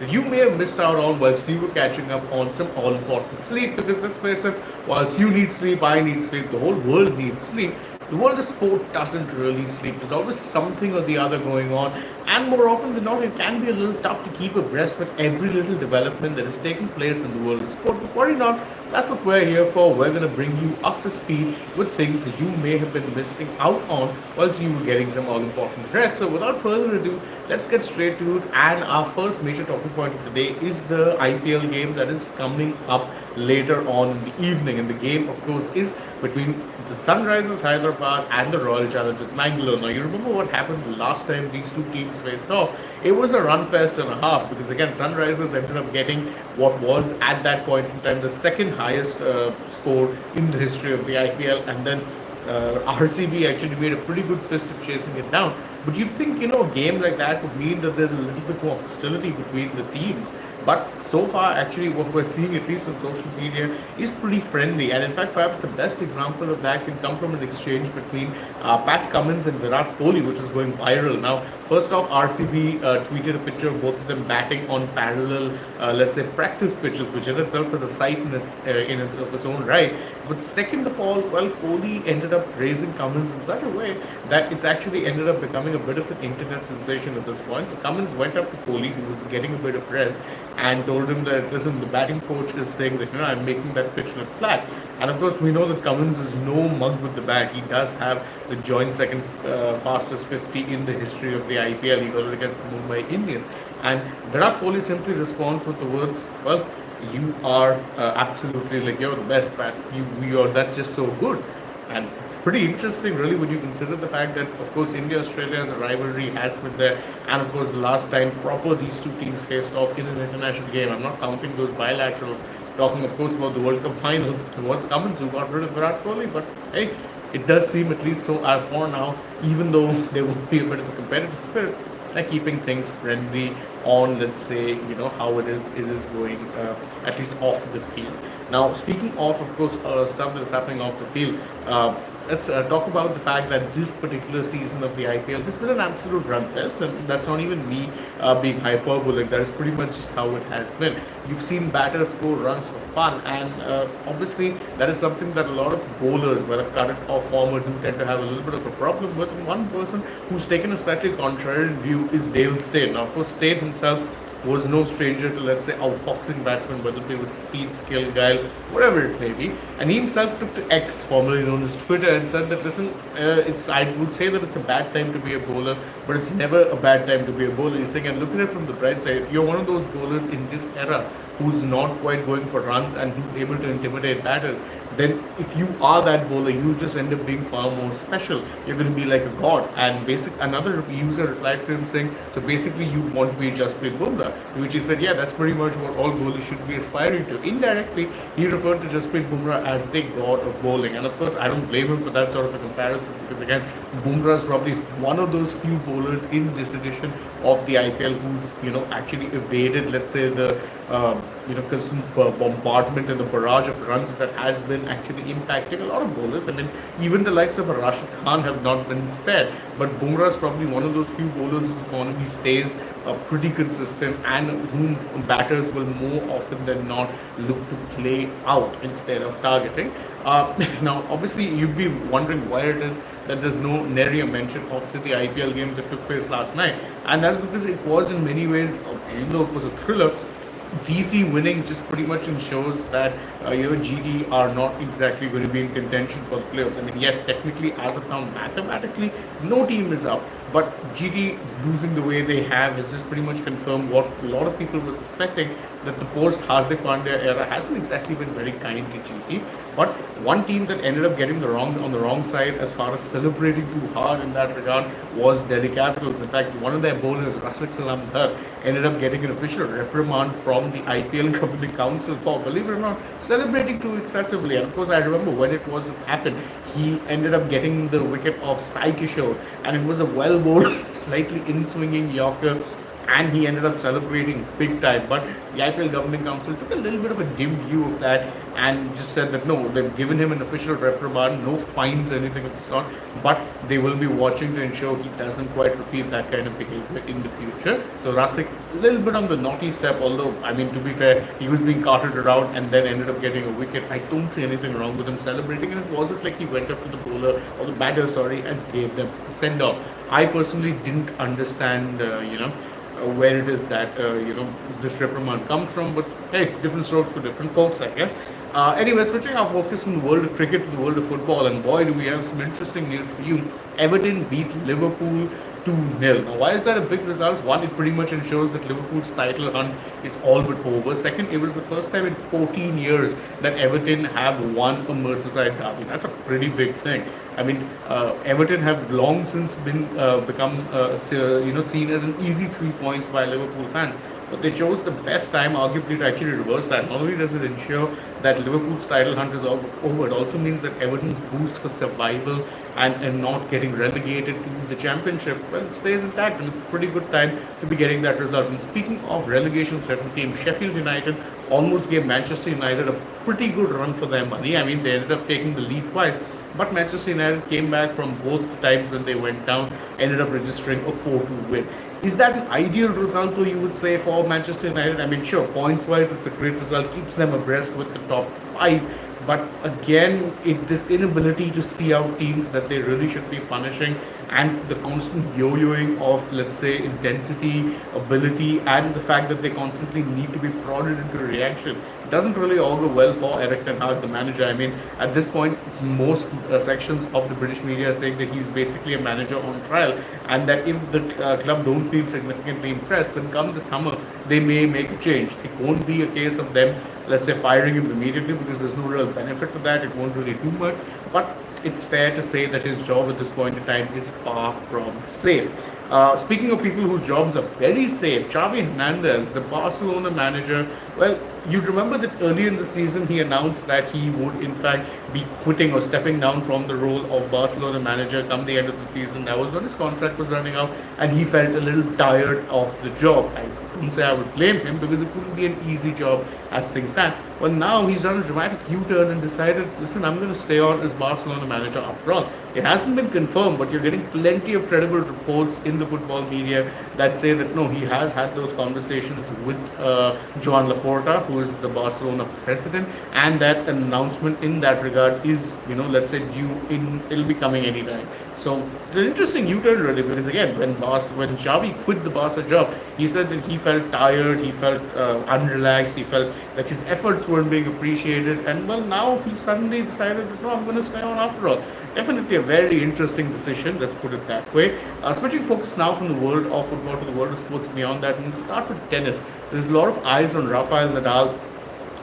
that you may have missed out on whilst you were catching up on some all important sleep. Because let's face it, whilst you need sleep, I need sleep, the whole world needs sleep. The world of sport doesn't really sleep. There's always something or the other going on, and more often than not, it can be a little tough to keep abreast with every little development that is taking place in the world of sport. But worry not, that's what we're here for. We're going to bring you up to speed with things that you may have been missing out on whilst you were getting some all important rest. So, without further ado, let's get straight to it. And our first major talking point of the day is the IPL game that is coming up later on in the evening. And the game, of course, is between the Sunrisers Hyderabad and the Royal Challengers Bangalore. Now, you remember what happened the last time these two teams faced off? It was a run fest and a half, because again, Sunrisers ended up getting what was at that point in time the second highest score in the history of the IPL, and then RCB actually made a pretty good fist of chasing it down. But you'd think, a game like that would mean that there's a little bit more hostility between the teams. But so far, actually, what we're seeing, at least on social media, is pretty friendly. And in fact, perhaps the best example of that can come from an exchange between Pat Cummins and Virat Kohli, which is going viral. Now, first off, RCB tweeted a picture of both of them batting on parallel, let's say, practice pitches, which in itself is a sight of its own right. But second of all, well, Kohli ended up praising Cummins in such a way that it's actually ended up becoming a bit of an internet sensation at this point. So Cummins went up to Kohli, who was getting a bit of rest, and told him that, listen, the batting coach is saying that, I'm making that pitch look flat. And of course, we know that Cummins is no mug with the bat. He does have the joint second fastest 50 in the history of the IPL. He got it against the Mumbai Indians. And Virat Kohli simply responds with the words, well, you are absolutely, like, you're the best, Pat. You're that's just so good. And it's pretty interesting, really, when you consider the fact that, of course, India-Australia as a rivalry has been there. And, of course, the last time proper these two teams faced off in an international game, I'm not counting those bilaterals, talking, of course, about the World Cup final, it was Cummins who got rid of Virat Kohli. But, hey, it does seem, at least so for now, even though there will be a bit of a competitive spirit, they're keeping things friendly on, let's say, how it is going, at least off the field. Now, speaking of course, stuff that is happening off the field, let's talk about the fact that this particular season of the IPL has been an absolute run fest, and that's not even me being hyperbolic. That is pretty much just how it has been. You've seen batters score runs for fun, and obviously that is something that a lot of bowlers, whether current or former, do tend to have a little bit of a problem with. And one person who's taken a slightly contrarian view is Dale Steyn. Now, of course, Steyn himself was no stranger to, let's say, outfoxing batsmen, whether they with speed, skill, guile, whatever it may be. And he himself took to X, formerly known as Twitter, and said that, listen, I would say that it's a bad time to be a bowler, but it's never a bad time to be a bowler. He's saying, and looking at it from the bright side, if you're one of those bowlers in this era who's not quite going for runs and who's able to intimidate batters, then if you are that bowler, you just end up being far more special. You're going to be like a god. And another user replied to him saying, so basically you want to be Jasprit Bumrah, to which he said, yeah, that's pretty much what all bowlers should be aspiring to. Indirectly, he referred to Jasprit Bumrah as the god of bowling. And of course, I don't blame him for that sort of a comparison, because again, Bumrah is probably one of those few bowlers in this edition of the IPL who's, actually evaded, let's say, the constant bombardment and the barrage of runs that has been actually impacting a lot of bowlers. I mean, even the likes of Rashid Khan have not been spared. But Bumrah is probably one of those few bowlers whose economy stays pretty consistent, and whom batters will more often than not look to play out instead of targeting. Now, obviously, you'd be wondering why it is that there's no nary mention of the IPL game that took place last night. And that's because it was in many ways, even though it was a thriller, DC winning just pretty much ensures that GT are not exactly going to be in contention for the playoffs. I mean, yes, technically, as of now, mathematically, no team is up. But GT losing the way they have has just pretty much confirmed what a lot of people were suspecting, that the post-Hardik Pandya era hasn't exactly been very kind to GT. But one team that ended up getting on the wrong side as far as celebrating too hard in that regard was Delhi Capitals. In fact, one of their bowlers, Rashid Salam Dhar, ended up getting an official reprimand from the IPL Governing Council for, believe it or not, celebrating too excessively. And of course, I remember when it was happened, he ended up getting the wicket of Sai Kishore, and it was a well bowled, slightly in-swinging Yorker and he ended up celebrating big time. But the IPL Governing Council took a little bit of a dim view of that and just said that no, they've given him an official reprimand, no fines, anything of the sort, but they will be watching to ensure he doesn't quite repeat that kind of behavior in the future. So Rasik, a little bit on the naughty step, although, I mean, to be fair, he was being carted around and then ended up getting a wicket. I don't see anything wrong with him celebrating, and it wasn't like he went up to the bowler or the batter, sorry, and gave them a send off. I personally didn't understand, where it is that this reprimand comes from, but hey, different strokes for different folks, I guess. Anyway, switching our focus from the world of cricket to the world of football, and boy, do we have some interesting news for you. Everton beat Liverpool 2-0. Now, why is that a big result? One, it pretty much ensures that Liverpool's title hunt is all but over. Second, it was the first time in 14 years that Everton have won a Merseyside derby. That's a pretty big thing. I mean, Everton have long since become seen as an easy 3 points by Liverpool fans. But they chose the best time, arguably, to actually reverse that. Not only does it ensure that Liverpool's title hunt is over, it also means that Everton's boost for survival and not getting relegated to the championship, well, it stays intact, and it's a pretty good time to be getting that result. And speaking of relegation-threatened teams, Sheffield United almost gave Manchester United a pretty good run for their money. I mean, they ended up taking the lead twice, but Manchester United came back from both times when they went down, ended up registering a 4-2 win. Is that an ideal result, though, you would say, for Manchester United? I mean, sure, points-wise, it's a great result, keeps them abreast with the top 5. But again, this inability to see out teams that they really should be punishing, and the constant yo-yoing of, let's say, intensity, ability, and the fact that they constantly need to be prodded into reaction, doesn't really augur well for Erik ten Hag, the manager. I mean, at this point, most sections of the British media are saying that he's basically a manager on trial, and that if the club don't feel significantly impressed, then come the summer, they may make a change. It won't be a case of them, let's say, firing him immediately, because there's no real benefit to that. It won't really do much. But it's fair to say that his job at this point in time is far from safe. Speaking of people whose jobs are very safe, Xavi Hernandez, the Barcelona manager, well, you remember that earlier in the season he announced that he would in fact be quitting or stepping down from the role of Barcelona manager come the end of the season. That was when his contract was running out, and he felt a little tired of the job. I don't say I would blame him, because it couldn't be an easy job as things stand. Well, now he's done a dramatic U-turn and decided, listen, I'm going to stay on as Barcelona manager after all. It hasn't been confirmed, but you're getting plenty of credible reports in the football media that say that no, he has had those conversations with Joan Laporta, who is the Barcelona president, and that an announcement in that regard is, let's say, it'll be coming anytime. So it's an interesting U-turn, really, because again, when Xavi quit the Barca job, he said that he felt tired, he felt unrelaxed, he felt like his efforts weren't being appreciated, and well, now he suddenly decided that no, I'm going to stay on after all. Definitely a very interesting decision, let's put it that way. Switching focus now from the world of football to the world of sports beyond that, and we'll start with tennis. There's a lot of eyes on Rafael Nadal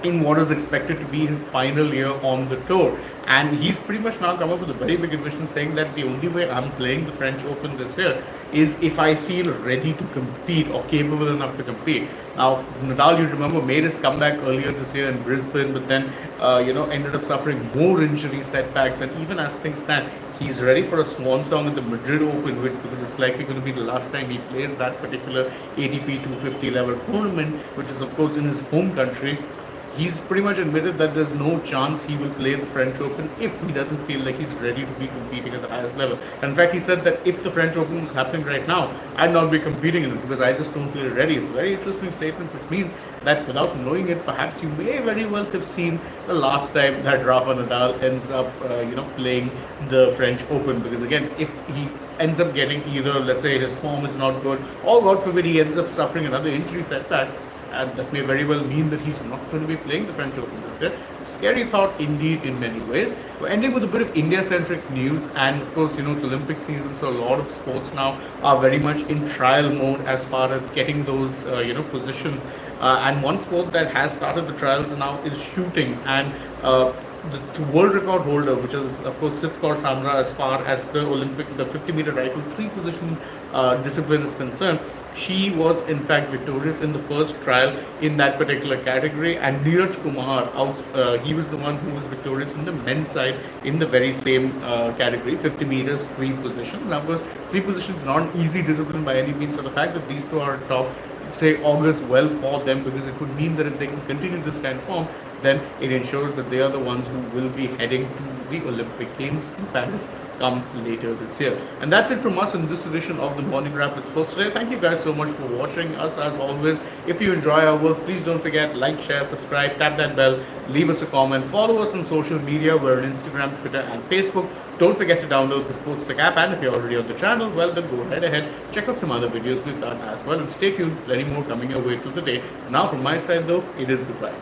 in what is expected to be his final year on the tour, and he's pretty much now come up with a very big admission, saying that the only way I'm playing the French Open this year is if I feel ready to compete or capable enough to compete. Now, Nadal, you remember, made his comeback earlier this year in Brisbane, but then ended up suffering more injury setbacks, and even as things stand, he's ready for a swan song in the Madrid Open, because it's likely going to be the last time he plays that particular ATP 250 level tournament, which is of course in his home country. He's pretty much admitted that there's no chance he will play the French Open if he doesn't feel like he's ready to be competing at the highest level. In fact, he said that if the French Open was happening right now, I'd not be competing in it because I just don't feel ready. It's a very interesting statement, which means that without knowing it, perhaps you may very well have seen the last time that Rafa Nadal ends up, playing the French Open. Because again, if he ends up getting either, let's say, his form is not good, or God forbid he ends up suffering another injury setback, and that may very well mean that he's not going to be playing the French Open this year. Scary thought indeed in many ways. We're ending with a bit of India-centric news, and of course, it's Olympic season, so a lot of sports now are very much in trial mode as far as getting those, positions. And one sport that has started the trials now is shooting, and the world record holder, which is of course Siddh Kaur Samra, as far as the Olympic, the 50-meter rifle three position discipline is concerned. She was in fact victorious in the first trial in that particular category, and Neeraj Kumar, he was the one who was victorious in the men's side in the very same category, 50 meters free positions. Now, of course, free positions is not an easy discipline by any means, so the fact that these two are top, say, augurs well for them, because it could mean that if they can continue this kind of form, then it ensures that they are the ones who will be heading to the Olympic Games in Paris come later this year. And that's it from us in this edition of the Morning Rapid Sports today. Thank you guys so much for watching us as always. If you enjoy our work, please don't forget, like, share, subscribe, tap that bell, leave us a comment, follow us on social media. We're on Instagram, Twitter and Facebook. Don't forget to download the SportsTech app, and if you're already on the channel, well then go right ahead, check out some other videos we've done as well, and stay tuned, plenty more coming your way through the day. Now from my side though, it is goodbye.